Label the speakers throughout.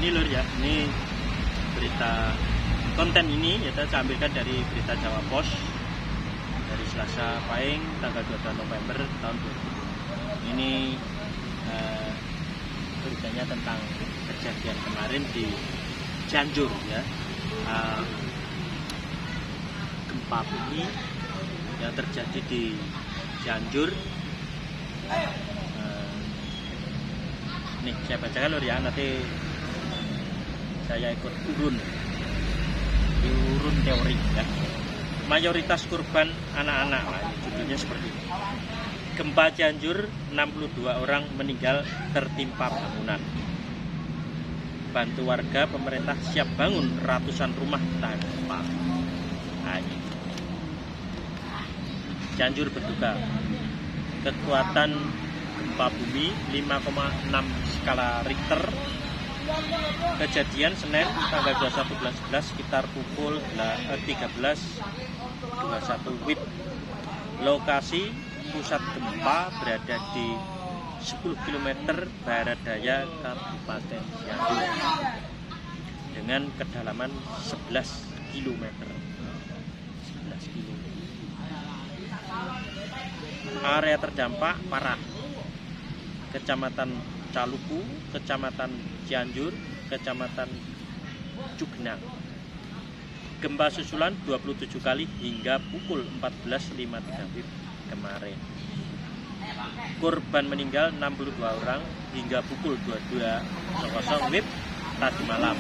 Speaker 1: ini lur ya, ini berita konten ini ya saya ambilkan dari berita Jawa Pos dari Selasa Pahing tanggal 22 November tahun 2020. Ini beritanya tentang kejadian kemarin di Cianjur ya, gempa bumi yang terjadi di Cianjur. Nih saya bacakan lur ya, nanti saya ikut urun teori ya. Mayoritas korban anak-anak, judulnya seperti ini. Gempa Cianjur, 62 orang meninggal tertimpa bangunan. Bantu warga, pemerintah siap bangun ratusan rumah tahan gempa. Cianjur berduka. Kekuatan gempa bumi 5,6 skala Richter. Kejadian Senin tanggal 21 bulan 11 sekitar pukul 13.21 WIB. Lokasi pusat gempa berada di 10 km barat daya Kabupaten Cianjur dengan kedalaman 11 km. 11 km. Area terdampak parah: Kecamatan Caluku, Kecamatan Cianjur, Kecamatan Cugenang. Gempa susulan 27 kali hingga pukul 14.53 WIB kemarin. Korban meninggal 62 orang hingga pukul 22.00 WIB tadi malam.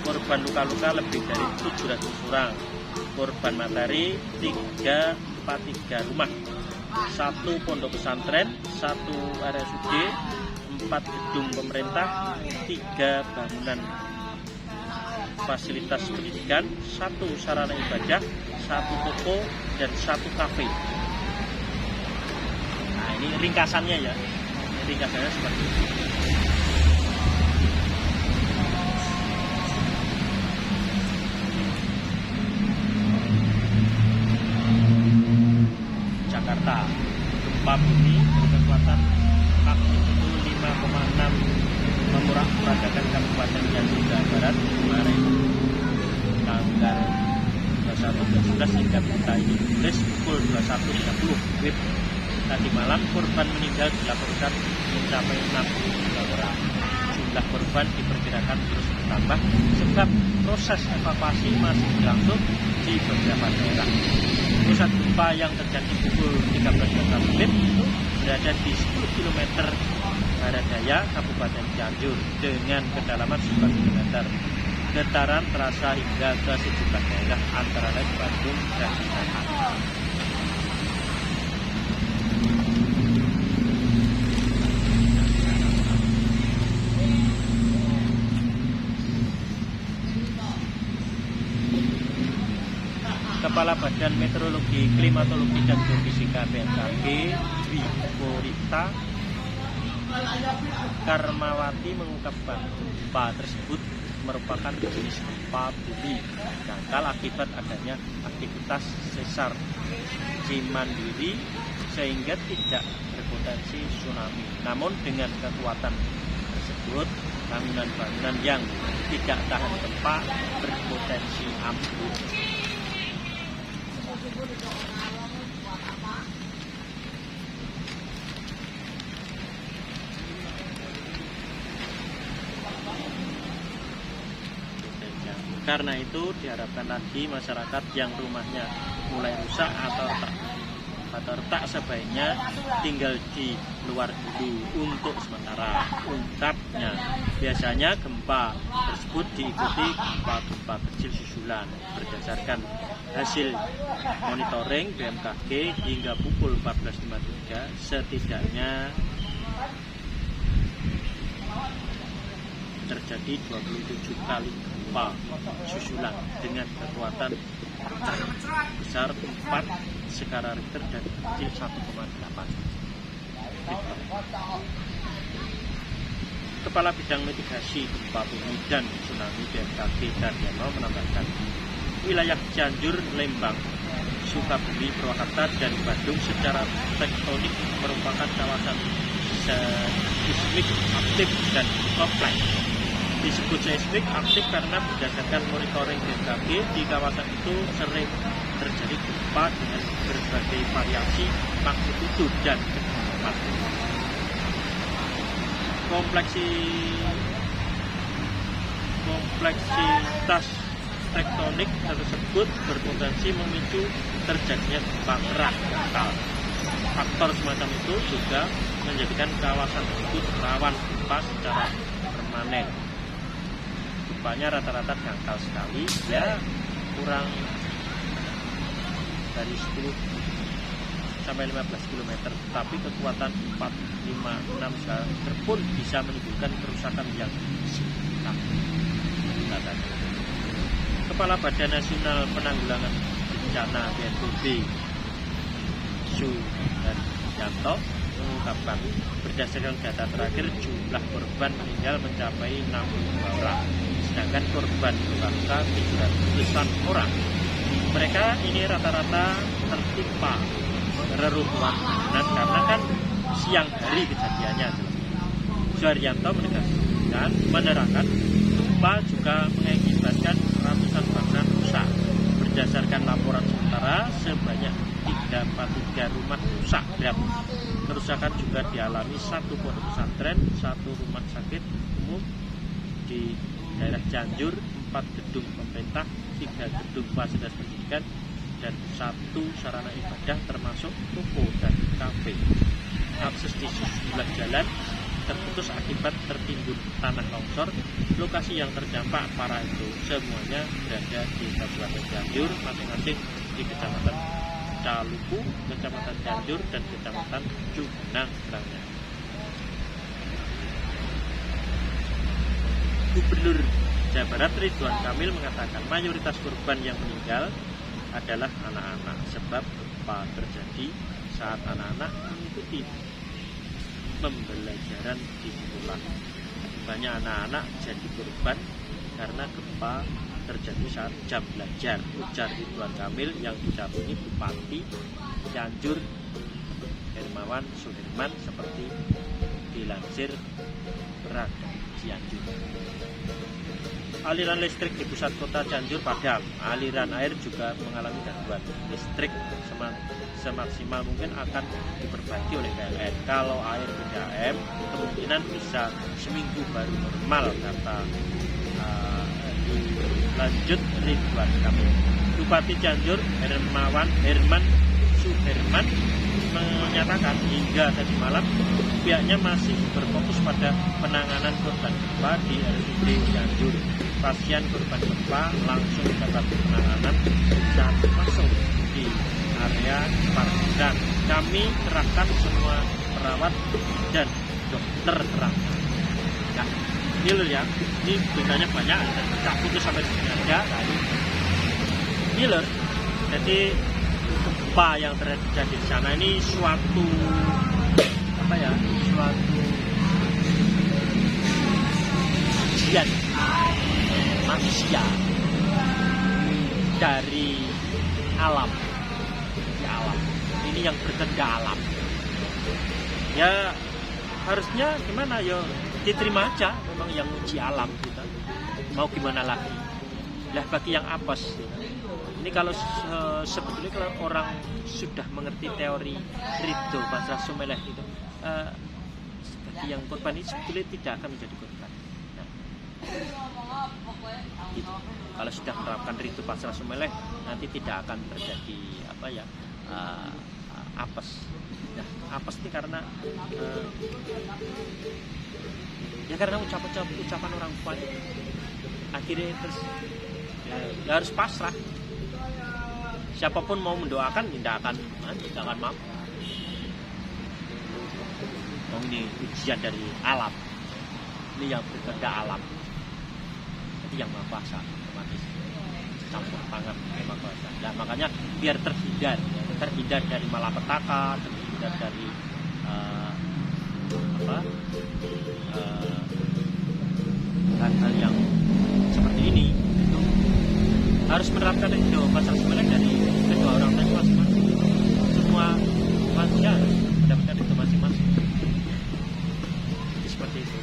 Speaker 1: Korban luka-luka lebih dari 700 orang. Korban materi 343 rumah, 1 pondok pesantren, 1 RSUD, 4 gedung pemerintah, 3 bangunan fasilitas pendidikan, 1 sarana ibadah, 1 toko, dan 1 kafe. Nah ini ringkasannya ya, ringkasannya seperti ini. Jakarta, gempa bumi berkekuatan magnitudo 5,6 memorak-porandakan Kabupaten Cianjur, Jawa Barat kemarin tanggal 21.11 hingga berita ini ditulis pukul 21.30 WIB. Tadi malam korban meninggal dilaporkan mencapai 62 orang. Jumlah korban diperkirakan terus bertambah sebab proses evakuasi masih berlangsung di beberapa daerah. Pusat gempa yang terjadi pukul 13.00 WIB berada di 10 km barat daya Kabupaten Cianjur dengan kedalaman 9 km. Getaran terasa hingga ke sejumlah daerah antara lain Bandung dan Jakarta. Kepala Badan Meteorologi, Klimatologi dan Geofisika BMKG, Dwi Korita Karmawati mengungkapkan gempa tersebut merupakan jenis gempa bumi dangkal akibat adanya aktivitas sesar Cimandiri sehingga tidak berpotensi tsunami. Namun dengan kekuatan tersebut, bangunan-bangunan yang tidak tahan gempa berpotensi ambruk. Karena itu diharapkan lagi masyarakat yang rumahnya mulai rusak atau retak sebaiknya tinggal di luar dulu untuk sementara. Ungkapnya, biasanya gempa tersebut diikuti gempa-gempa kecil susulan. Berdasarkan hasil monitoring BMKG hingga pukul 14.53 setidaknya terjadi 27 kali gempa susulan dengan kekuatan besar 4 skala Richter dan kecil 1,8. Kepala Bidang Mitigasi Gempa Bumi dan Tsunami BMKG Daryono menambahkan, wilayah Cianjur, Lembang, Sukabumi, Purwakarta, dan Bandung secara tektonik merupakan kawasan seismik aktif dan kompleks. Disebut seismik aktif karena berdasarkan monitoring BMKG di kawasan itu sering terjadi gempa dengan berbagai variasi magnitudo dan kedalaman. Kompleksitas tektonik tersebut berpotensi memicu terjadinya gempa kerak lokal. Faktor semacam itu juga menjadikan kawasan tersebut rawan gempa secara permanen. Gempanya rata-rata dangkal sekali, ya kurang dari 10 sampai 15 km, tapi kekuatan 4, 5, 6 skala pun bisa menimbulkan kerusakan yang signifikan. Kepala Badan Nasional Penanggulangan Bencana BNPB Suharyanto mengungkapkan berdasarkan data terakhir jumlah korban meninggal mencapai 62 orang, sedangkan korban luka 300-an orang. Mereka ini rata-rata tertimpa reruntuhan bangunan karena kan siang hari kejadiannya. Suharyanto menerangkan gempa juga mengakibatkan ratusan bangunan rusak. Berdasarkan laporan sementara sebanyak 33 rumah rusak berat. Kerusakan juga dialami satu pondok pesantren, satu rumah sakit umum di daerah Cianjur, 4 gedung pemerintah, 3 gedung fasilitas pendidikan, dan 1 sarana ibadah termasuk toko dan kafe. Akses di sejumlah jalan terputus akibat tertimbun tanah longsor. Lokasi yang terdampak parah itu semuanya berada di Kabupaten Cianjur, masing-masing di Kecamatan Caluku, Kecamatan Cianjur, dan Kecamatan Cugenang. Gubernur Jawa Barat Ridwan Kamil mengatakan mayoritas korban yang meninggal adalah anak-anak, sebab gempa terjadi saat anak-anak mengikuti pembelajaran di sekolah. Banyak anak-anak jadi korban karena gempa terjadi saat jam belajar, ujar Ridwan Kamil yang didampingi Bupati Cianjur Hermawan Suherman seperti dilansir Berada Cianjur. Aliran listrik di pusat kota Cianjur padam. Aliran air juga mengalami gangguan. Listrik semaksimal mungkin akan diperbaiki oleh PLN. Kalau air PDAM kemungkinan bisa seminggu baru normal, kata lanjut Ridwan Kamil. Bupati Cianjur Herman Suherman menyatakan hingga tadi malam pihaknya masih berfokus pada penanganan korban gempa di RSUD Cianjur. Pasien korban gempa langsung mendapat penanganan saat masuk di area parkiran. Kami kerahkan semua perawat dan dokter terangkat. Nah, ini loh ya, ini beritanya banyak, tak putus sampai sini aja. Ini loh, jadi gempa yang terjadi di sana ini suatu ujian manusia dari alam. Ini yang berkehendak alam. Ya harusnya gimana ya, diterima aja, memang yang uji alam kita. Mau gimana lagi? Lah bagi yang apes, ini kalau sebetulnya kalau orang sudah mengerti teori Ridho Basrah Sumeleh itu, bagi yang korban ini sebetulnya tidak akan menjadi korban. Nah, gitu. Kalau sudah menerapkan Ridho Basrah Sumeleh, nanti tidak akan terjadi apes. Nah, apes ini karena karena ucapan orang tua akhirnya terus ya harus pasrah. Siapapun mau mendoakan tidak akan mampu. Ini ujian dari alam. Ini yang berkehendak alam. Jadi yang Maha Kuasa otomatis campur tangan yang Maha Kuasa. Nah, makanya biar terhindar dari malapetaka, terhindar dari hal-hal yang seperti ini, itu harus menerapkan Ridho Basrah Sumeleh dari kedua orang tua masing-masing. Semua manusia harus mendapatkan Ridho masing-masing. Seperti itu.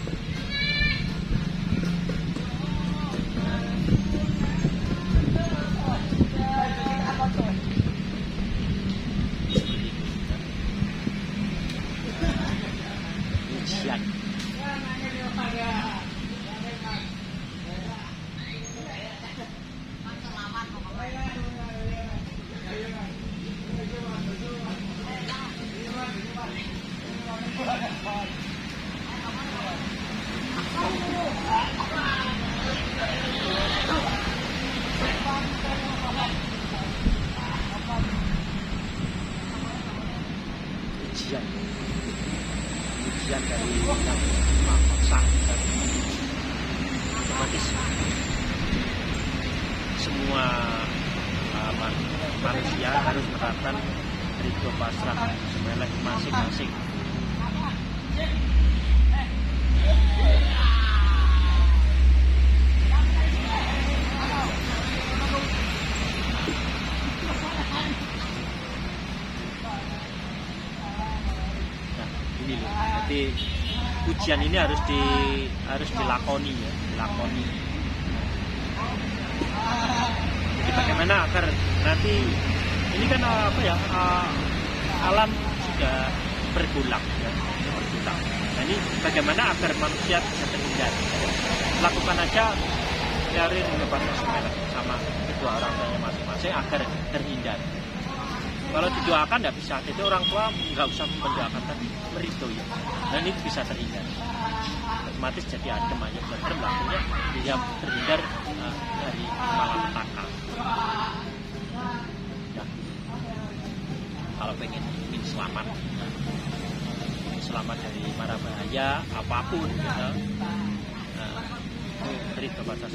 Speaker 1: ujian dari yang maksa, dan otomatis semua manusia harus menerapkan ridho pasrah semeleh masing-masing. Ini loh, jadi ujian ini harus dilakoni ya, dilakoni. Jadi bagaimana agar nanti ini kan alam sudah bergulang ya, bergulang. Nah, ini bagaimana agar manusia bisa terhindar? Lakukan aja teori pengobatan sama kedua orang tuanya masing-masing agar terhindar. Kalau didoakan tidak bisa, jadi orang tua nggak usah mendoakan, tapi meridhoi ya. Dan itu bisa terhindar. Otomatis jadi adem aja, berterima lakunya dia terhindar dari malapetaka. Ya. Kalau ingin selamat, selamat dari mara bahaya apapun, gitu. Ridho pada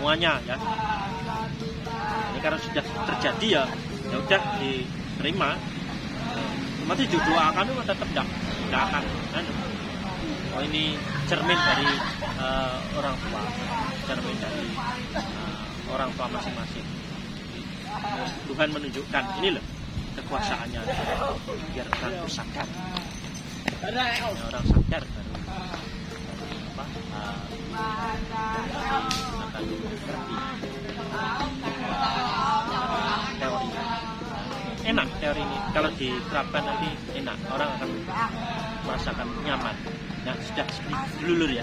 Speaker 1: semuanya ya. Ini karena sudah terjadi ya udah diterima. Nanti doakan itu tetap tidak akan. Oh, ini cermin dari orang tua, cermin dari orang tua masing-masing. Tuhan menunjukkan ini loh kekuasaannya, biar orang itu sadar. Orang sadar baru akan mengerti teori. Enak teori ini, kalau diterapkan nanti enak, orang akan merasakan nyaman. Nah, sudah seperti dulur ya.